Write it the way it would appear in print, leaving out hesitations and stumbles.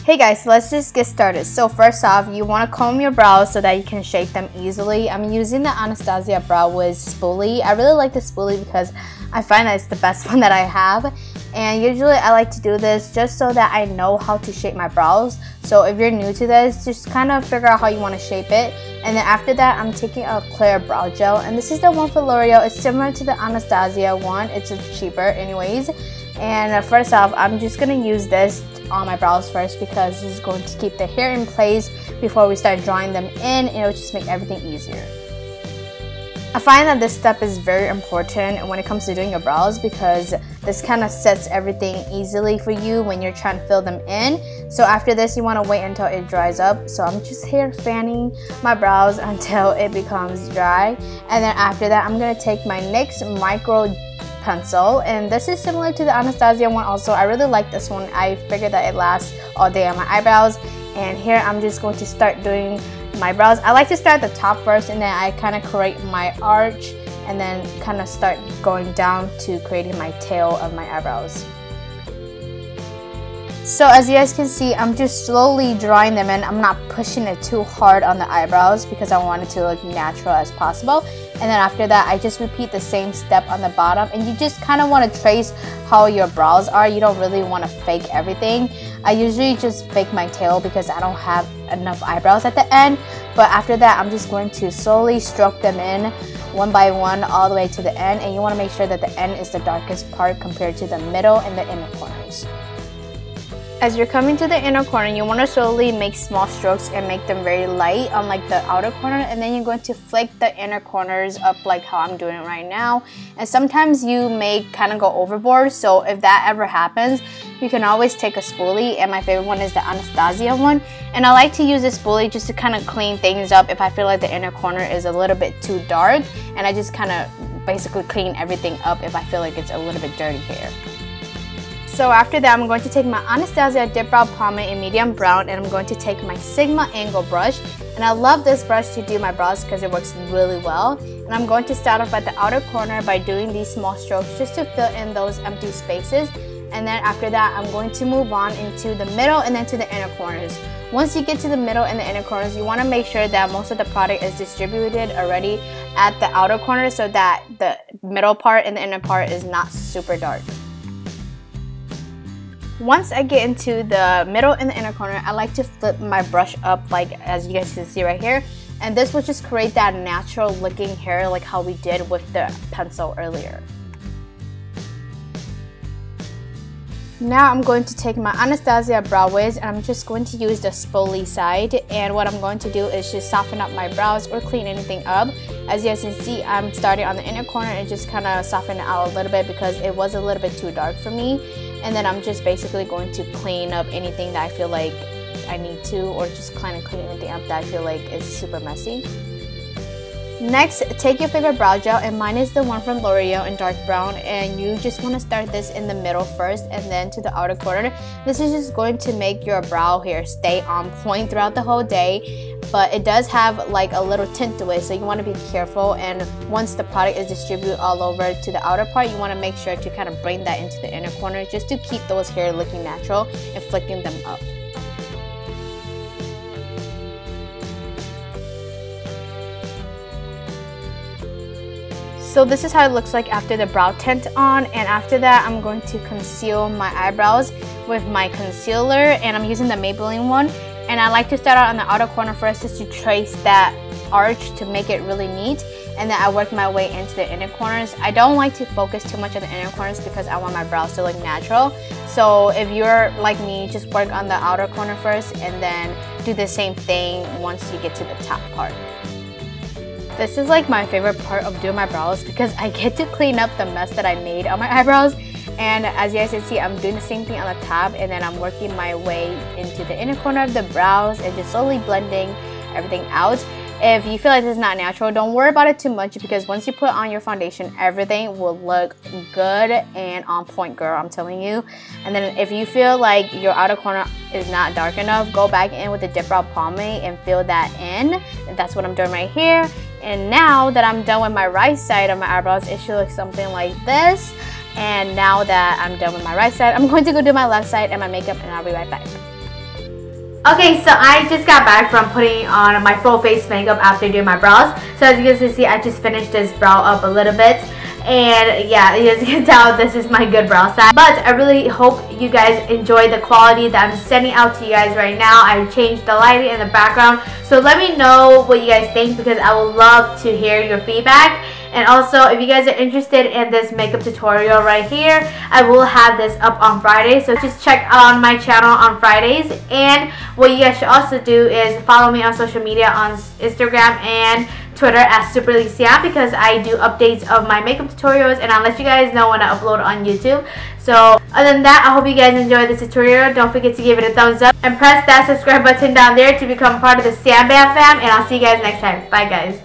Hey guys, let's just get started. So first off, you want to comb your brows so that you can shape them easily. I'm using the Anastasia Brow Wiz spoolie. I really like the spoolie because I find that it's the best one that I have. And usually I like to do this just so that I know how to shape my brows. So if you're new to this, just kind of figure out how you want to shape it. And then after that, I'm taking a clear brow gel. And this is the one for L'Oreal. It's similar to the Anastasia one. It's cheaper anyways. And first off, I'm just going to use this on my brows first because this is going to keep the hair in place before we start drawing them in, and it'll just make everything easier. I find that this step is very important when it comes to doing your brows because this kind of sets everything easily for you when you're trying to fill them in. So after this, you want to wait until it dries up. So I'm just here fanning my brows until it becomes dry. And then after that, I'm going to take my NYX micro pencil, and this is similar to the Anastasia one also. I really like this one. I figured that it lasts all day on my eyebrows. And here I'm just going to start doing my brows. I like to start at the top first, and then I kind of create my arch and then kind of start going down to creating my tail of my eyebrows. So as you guys can see, I'm just slowly drawing them in. I'm not pushing it too hard on the eyebrows because I want it to look natural as possible. And then after that, I just repeat the same step on the bottom, and you just kind of want to trace how your brows are. You don't really want to fake everything. I usually just fake my tail because I don't have enough eyebrows at the end. But after that, I'm just going to slowly stroke them in one by one all the way to the end. And you want to make sure that the end is the darkest part compared to the middle and the inner corners. As you're coming to the inner corner, you want to slowly make small strokes and make them very light on like the outer corner, and then you're going to flick the inner corners up like how I'm doing it right now. And sometimes you may kind of go overboard, so if that ever happens, you can always take a spoolie, and my favorite one is the Anastasia one. And I like to use this spoolie just to kind of clean things up if I feel like the inner corner is a little bit too dark, and I just kind of basically clean everything up if I feel like it's a little bit dirty hair. So after that, I'm going to take my Anastasia Dipbrow Pomade in medium brown, and I'm going to take my Sigma Angle brush. And I love this brush to do my brows because it works really well. And I'm going to start off at the outer corner by doing these small strokes just to fill in those empty spaces. And then after that, I'm going to move on into the middle and then to the inner corners. Once you get to the middle and the inner corners, you want to make sure that most of the product is distributed already at the outer corner so that the middle part and the inner part is not super dark. Once I get into the middle and the inner corner, I like to flip my brush up like as you guys can see right here. And this will just create that natural looking hair like how we did with the pencil earlier. Now I'm going to take my Anastasia Brow Wiz, and I'm just going to use the spoolie side. And what I'm going to do is just soften up my brows or clean anything up. As you guys can see, I'm starting on the inner corner and just kind of soften it out a little bit because it was a little bit too dark for me. And then I'm just basically going to clean up anything that I feel like I need to, or just kind of clean anything up that I feel like is super messy. Next, take your favorite brow gel, and mine is the one from L'Oreal in dark brown, and you just want to start this in the middle first and then to the outer corner. This is just going to make your brow hair stay on point throughout the whole day, but it does have like a little tint to it, so you want to be careful. And once the product is distributed all over to the outer part, you want to make sure to kind of bring that into the inner corner just to keep those hair looking natural and flicking them up. So this is how it looks like after the brow tint on, and after that I'm going to conceal my eyebrows with my concealer, and I'm using the Maybelline one. And I like to start out on the outer corner first just to trace that arch to make it really neat, and then I work my way into the inner corners. I don't like to focus too much on the inner corners because I want my brows to look natural. So if you're like me, just work on the outer corner first and then do the same thing once you get to the top part. This is like my favorite part of doing my brows because I get to clean up the mess that I made on my eyebrows. And as you guys can see, I'm doing the same thing on the top, and then I'm working my way into the inner corner of the brows and just slowly blending everything out. If you feel like this is not natural, don't worry about it too much because once you put on your foundation, everything will look good and on point, girl, I'm telling you. And then if you feel like your outer corner is not dark enough, go back in with the Dipbrow pomade and fill that in. And that's what I'm doing right here. And now that I'm done with my right side of my eyebrows, it should look something like this. And now that I'm done with my right side, I'm going to go do my left side and my makeup, and I'll be right back. Okay, so I just got back from putting on my full face makeup after doing my brows. So as you guys can see, I just finished this brow up a little bit. And yeah, as you can tell, this is my good brow side. But I really hope you guys enjoy the quality that I'm sending out to you guys right now. I changed the lighting in the background. So let me know what you guys think, because I would love to hear your feedback. And also, if you guys are interested in this makeup tutorial right here, I will have this up on Friday. So just check out my channel on Fridays. And what you guys should also do is follow me on social media on Instagram and Twitter at SuperLicia, because I do updates of my makeup tutorials and I'll let you guys know when I upload on YouTube. So other than that, I hope you guys enjoyed this tutorial. Don't forget to give it a thumbs up and press that subscribe button down there to become part of the Sambam fam. And I'll see you guys next time. Bye guys.